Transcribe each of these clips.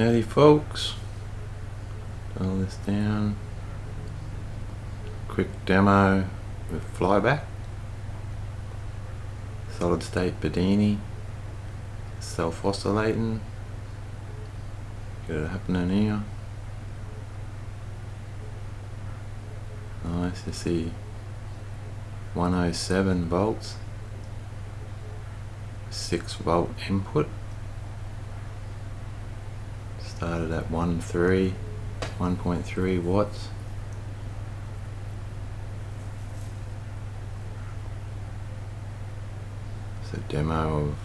Howdy folks, dial this down, quick demo with flyback, solid state Bedini, self-oscillating, get it happening here. Nice to see 107 volts, 6 volt input. Started at 1.3 watts. It's a demo of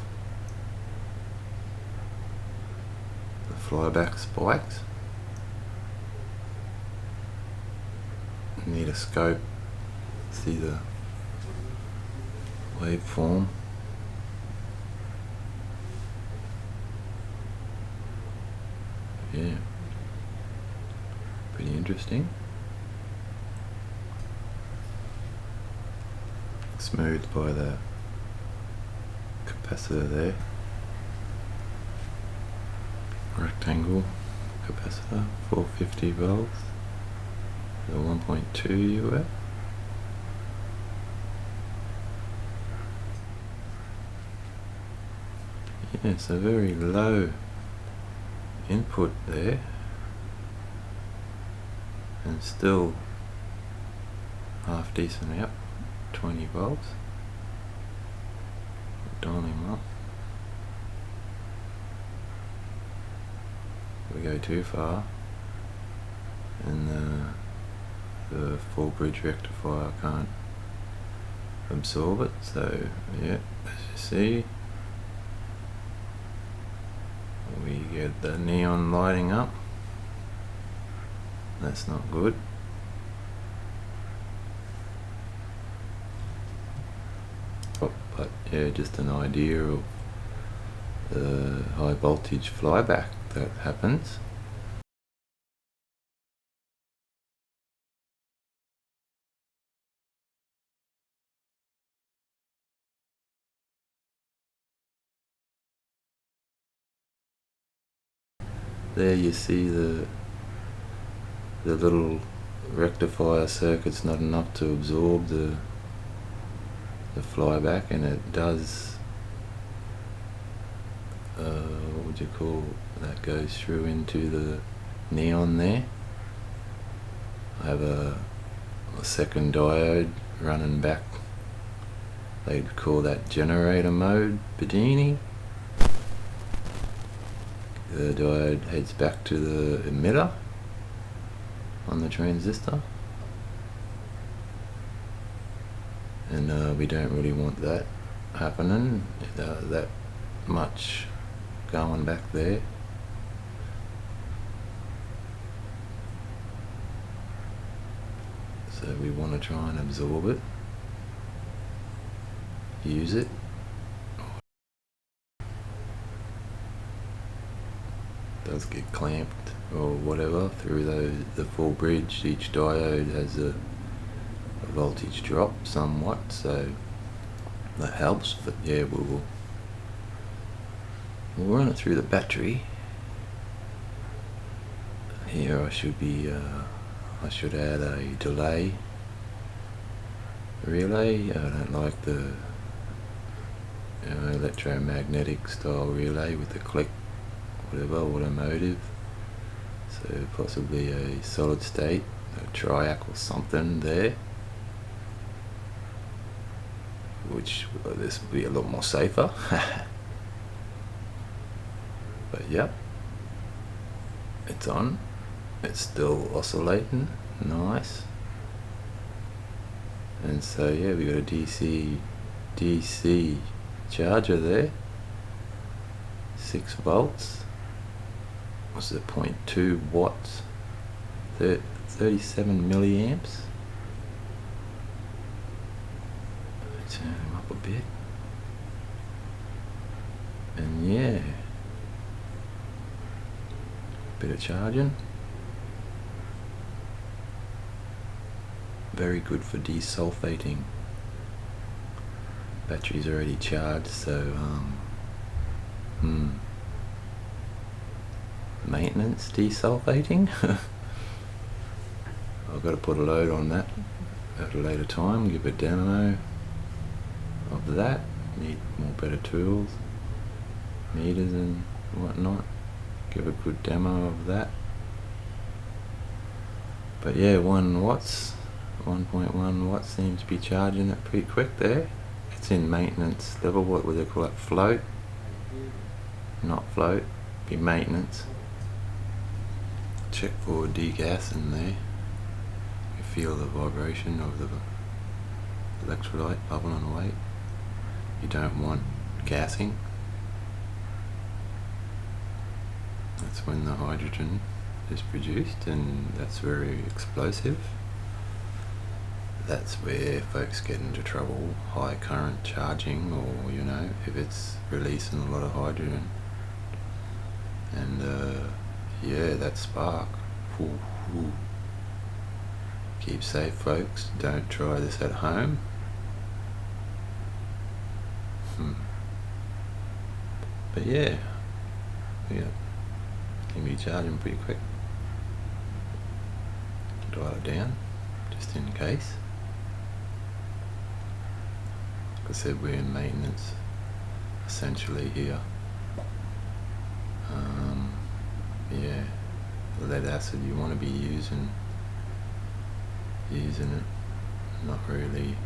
the flyback spikes. Need a scope, see the waveform. Yeah, pretty interesting. Smoothed by the capacitor there. Rectangle capacitor, 450 volts, the 1.2 UF. Yeah, it's a very low input there, and still half decent out, 20 volts. Dial him up. We go too far, and the full bridge rectifier can't absorb it. So yeah, as you see, we get the neon lighting up. That's not good. Oh, but yeah, just an idea of the high voltage flyback that happens. There you see the little rectifier circuit's not enough to absorb the flyback, and it does, what would you call, that goes through into the neon there. I have a second diode running back. They'd call that generator mode, Bedini. The diode heads back to the emitter on the transistor, and we don't really want that happening, that much going back there. So we want to try and absorb it, use it. Does get clamped or whatever through the full bridge. Each diode has a voltage drop somewhat, so that helps. But yeah, we'll run it through the battery. Here I should add a delay relay. I don't like the electromagnetic style relay with the click, whatever, automotive. So possibly a solid state, a triac or something there, which this will be a lot more safer. But yep, it's on. It's still oscillating, nice. And so yeah, we got a DC charger there, 6 volts. What's it, 0.2 watts, 37 milliamps. Turn him up a bit, and yeah, bit of charging. Very good for desulfating. Battery's already charged, so maintenance desulfating. I've got to put a load on that at a later time, give a demo of that. Need more better tools, meters and whatnot, give a good demo of that. But yeah, 1 watts, 1.1 watts seems to be charging it pretty quick there. It's in maintenance level, what would they call it, float? Not float, be maintenance. Check for degassing there. You feel the vibration of the electrolyte bubbling away. You don't want gassing. That's when the hydrogen is produced, and that's very explosive. That's where folks get into trouble, high current charging, or you know, if it's releasing a lot of hydrogen. And yeah, that spark. Ooh, ooh. Keep safe, folks. Don't try this at home. But yeah, can be charging pretty quick. Dial it down, just in case. Like I said, we're in maintenance, essentially here. Yeah, lead acid, you want to be using it. Not really.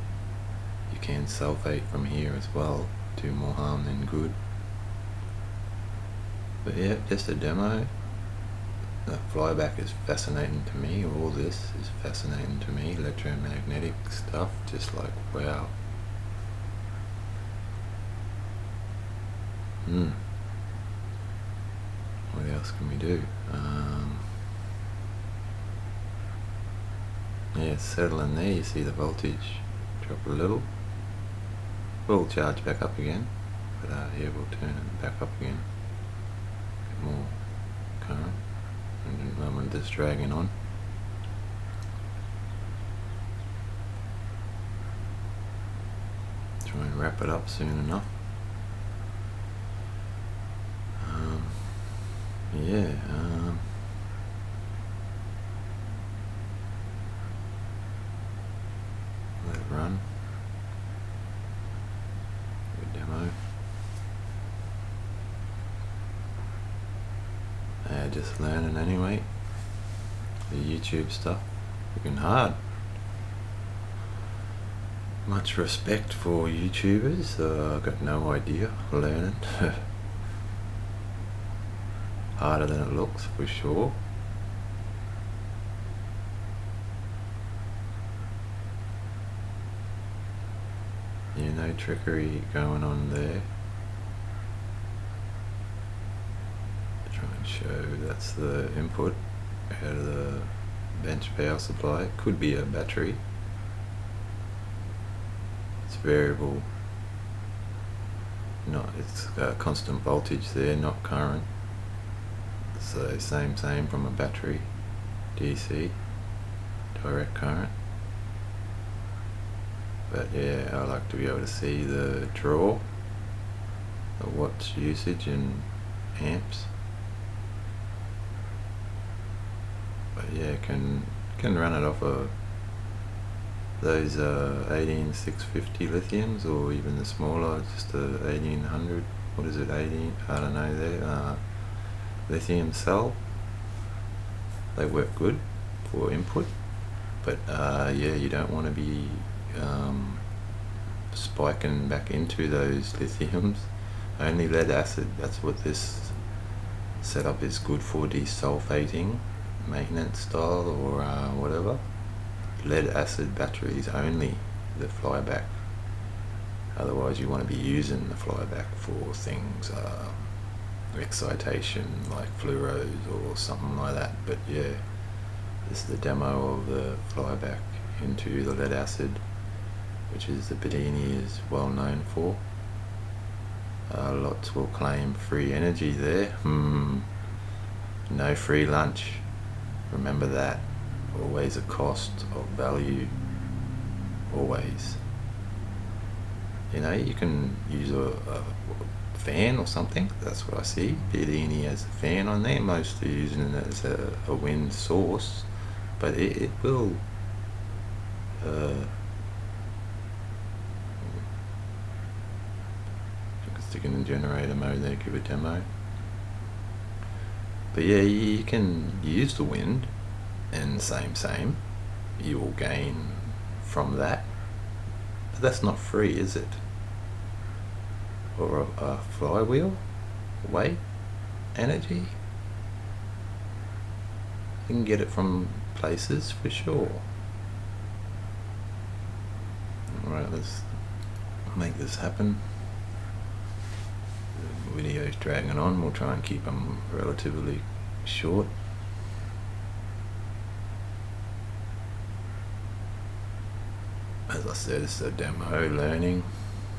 You can sulfate from here as well, do more harm than good. But yeah, just a demo. The flyback is fascinating to me. All this is fascinating to me. Electromagnetic stuff, just like wow. What else can we do? Yeah, it's settling there. You see the voltage drop a little. We'll charge back up again, but here we'll turn it back up again. A bit more current, and I'm just dragging on. Try and wrap it up soon enough. Yeah. Let it run. Good demo. Just learning anyway. The YouTube stuff, looking hard. Much respect for YouTubers. I've got no idea. Learning. Harder than it looks, for sure. Yeah, no trickery going on there. Try and show that's the input out of the bench power supply. It could be a battery. It's variable. It's constant voltage there, not current. So same from a battery, DC, direct current. But yeah, I like to be able to see the draw, the watts usage in amps. But yeah, can run it off of those 18650 lithiums, or even the smaller, just a 1800. What is it? 18? I don't know there. Lithium cell. They work good for input, but yeah, you don't want to be spiking back into those lithiums. Only lead acid. That's what this setup is good for, desulfating, maintenance style, or whatever. Lead acid batteries only, the flyback. Otherwise you want to be using the flyback for things excitation like fluoros or something like that. But yeah, this is the demo of the flyback into the lead acid, which is the Bedini is well known for. Lots will claim free energy there. No free lunch, remember that. Always a cost of value, always. You know, you can use a fan or something. That's what I see. Bedini has a fan on there. Most are using it as a wind source, but it will stick in the generator mode there, give a demo. But yeah, you can use the wind, and same, you will gain from that. But that's not free, is it? Or a flywheel, weight, energy. You can get it from places for sure. Alright, let's make this happen. The video's dragging on, we'll try and keep them relatively short. As I said, it's a demo learning,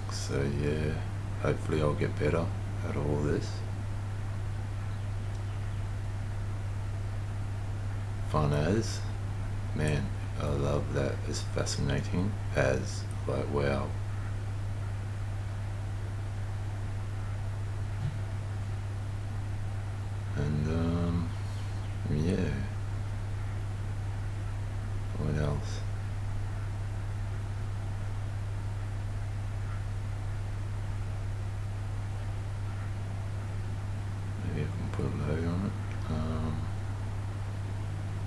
so yeah, hopefully I'll get better at all this. Fun as, man, I love that. It's fascinating as, like, wow. And yeah, what else? Maybe I can put a load on it.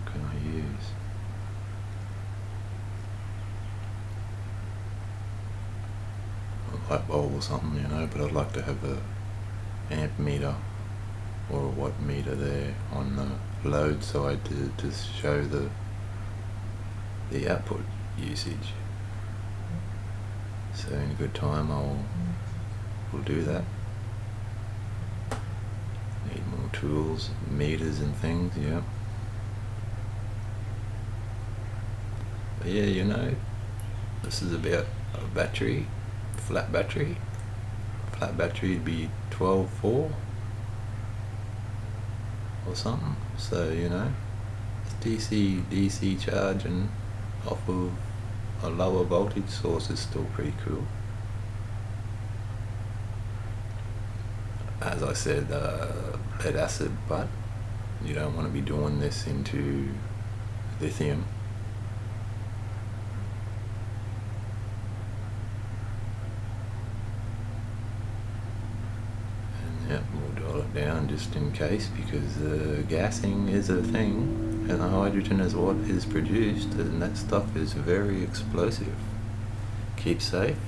What can I use? A light bulb or something, you know, but I'd like to have a amp meter or a watt meter there on the load side to show the output usage. So in a good time we'll do that. Need more tools, meters and things, yeah. But yeah, you know, this is about a battery, flat battery. Flat battery would be 12.4 or something. So, you know, it's DC charging off of a lower voltage source is still pretty cool. As I said, lead acid, but you don't want to be doing this into lithium. And yeah, we'll dial it down just in case, because gassing is a thing, and the hydrogen is what is produced, and that stuff is very explosive. Keep safe.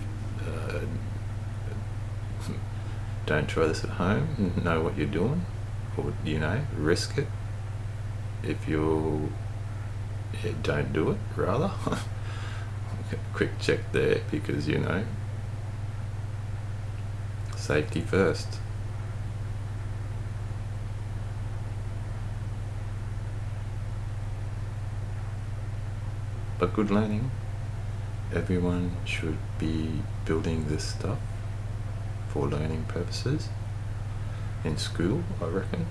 Don't try this at home. Know what you're doing, or you know, risk it. If you don't do it, rather. Quick check there, because you know, safety first. But good learning. Everyone should be building this stuff for learning purposes in school, I reckon.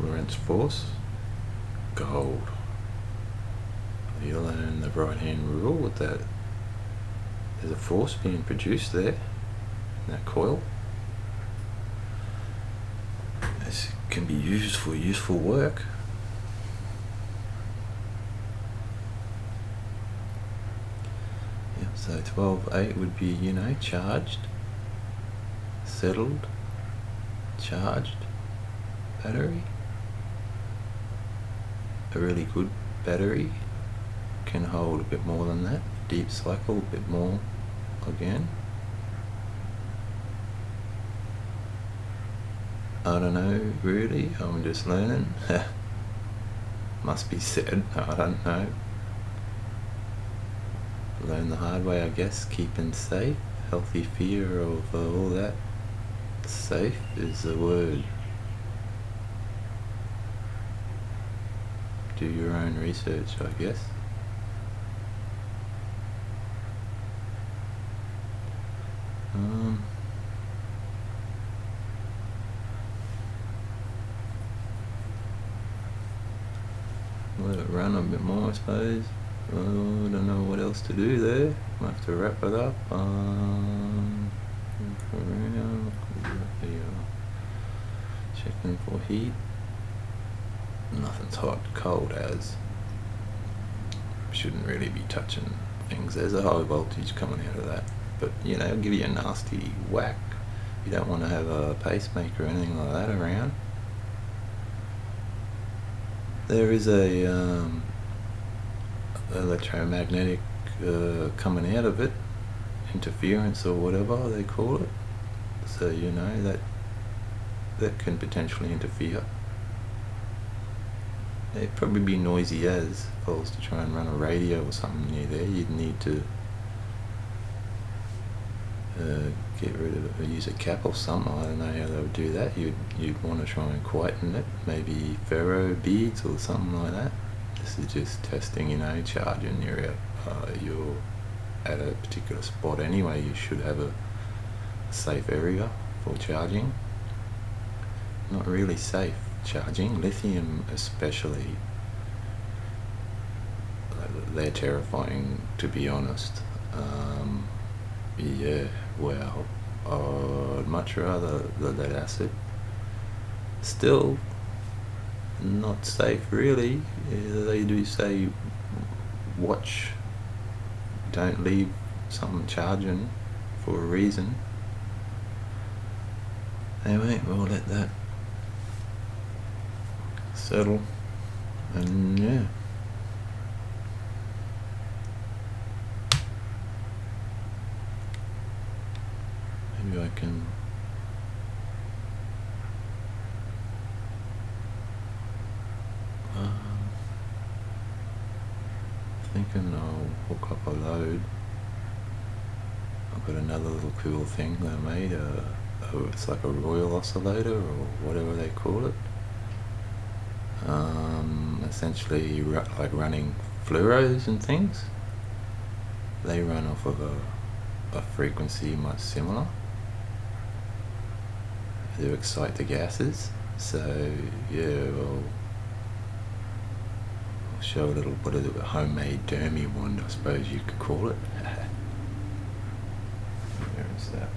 Lorentz force, gold. You learn the right hand rule with that. There's a force being produced there in that coil. This can be used for useful work. So 12.8 would be, you know, charged, settled, charged battery. A really good battery can hold a bit more than that. Deep cycle, a bit more again. I don't know, really, I'm just learning. Must be said, I don't know. Learn the hard way, I guess. Keeping safe, healthy fear of all that. Safe is the word. Do your own research, I guess. Let it run a bit more, I suppose. I don't know what else to do there. I'll have to wrap it up. Checking for heat. Nothing's hot. Cold as. Shouldn't really be touching things. There's a high voltage coming out of that, but you know, it'll give you a nasty whack. You don't want to have a pacemaker or anything like that around. There is a electromagnetic coming out of it, interference or whatever they call it. So you know that can potentially interfere. It'd probably be noisy as if I was to try and run a radio or something near there. You'd need to get rid of it, or use a cap or something. I don't know how they would do that. You'd want to try and quieten it, maybe ferro beads or something like that. This is just testing, you know, charging. You're at a particular spot anyway. You should have a safe area for charging. Not really safe charging. Lithium especially, they're terrifying, to be honest. Yeah, well, I'd much rather the lead acid. Still not safe really. They do say watch, don't leave something charging for a reason. Anyway, we'll let that settle, and yeah. Maybe I can thinking I'll hook up a load. I've got another little cool thing they made, it's like a Royal oscillator or whatever they call it. Essentially like running fluoros and things. They run off of a frequency much similar. They excite the gases. So yeah, I'll show a little bit of a homemade Dermy wand, I suppose you could call it. Where is that?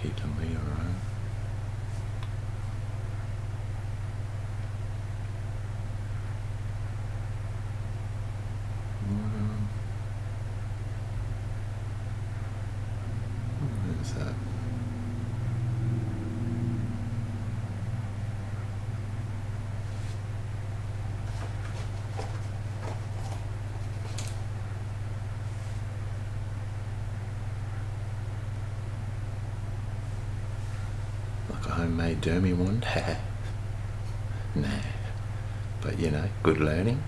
Keep the meter on. Where's that? Like a homemade Dermy wand? Nah. But you know, good learning.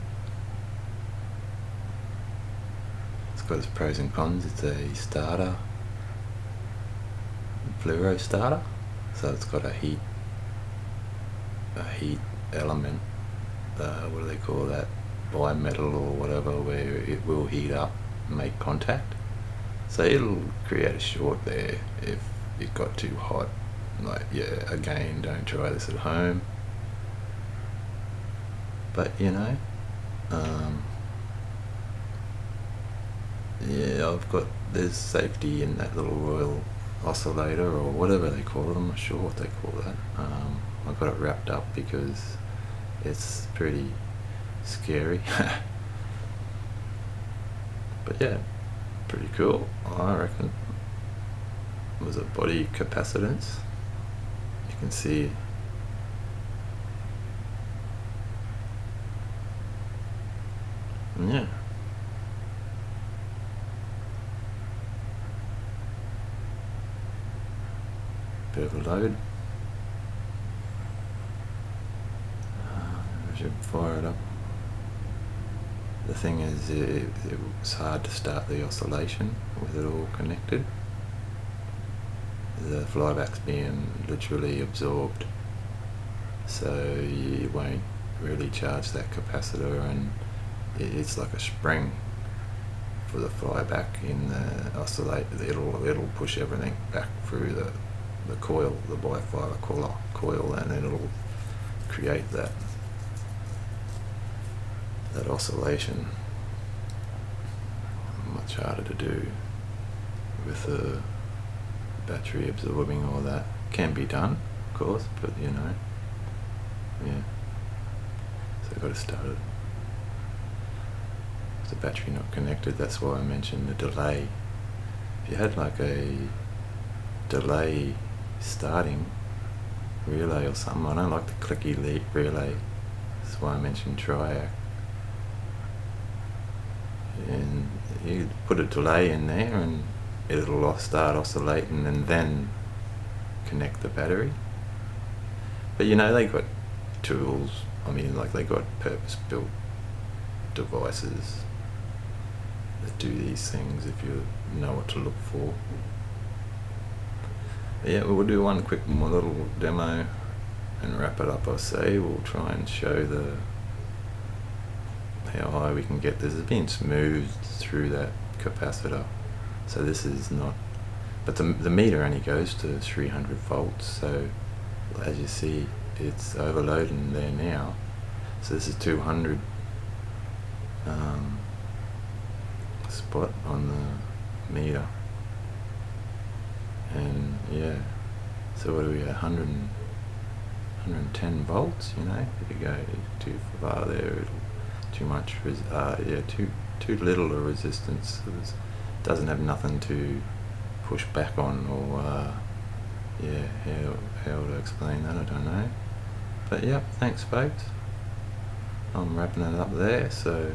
It's got its pros and cons. It's a starter, fluoro starter, so it's got a heat element, what do they call that, bimetal or whatever, where it will heat up and make contact. So it'll create a short there if it got too hot. Like, yeah, again, don't try this at home. But you know, yeah, there's safety in that little Royal oscillator or whatever they call it. I'm not sure what they call that. I got it wrapped up because it's pretty scary. But yeah, pretty cool, I reckon. It was a body capacitance. You can see yeah. Bit of a load. I should fire it up. The thing is, it was hard to start the oscillation with it all connected. The flyback's being literally absorbed, so you won't really charge that capacitor, and it's like a spring for the flyback in the oscillator. It'll push everything back through the coil, the bifilar coil, and then it'll create that oscillation. much harder to do with the battery absorbing all that. Can be done, of course, but you know, yeah. So I've got to start it. With the battery not connected, that's why I mentioned the delay. If you had like a delay starting relay or something, I don't like the clicky relay, that's why I mentioned triac. And you put a delay in there and it'll start oscillating and then connect the battery. But you know, they got tools, I mean, like they got purpose-built devices that do these things if you know what to look for. But yeah, we'll do one quick little demo and wrap it up. I say we'll try and show how high we can get. This is being smoothed through that capacitor, so this is not, but the meter only goes to 300 volts, so as you see it's overloading there now. So this is 200 spot on the meter, and yeah, so what are we at, 110 volts, you know. If you go too far there, it'll too much, too little a resistance. It doesn't have nothing to push back on, or yeah, how to explain that, I don't know. But yeah, thanks folks. I'm wrapping it up there, so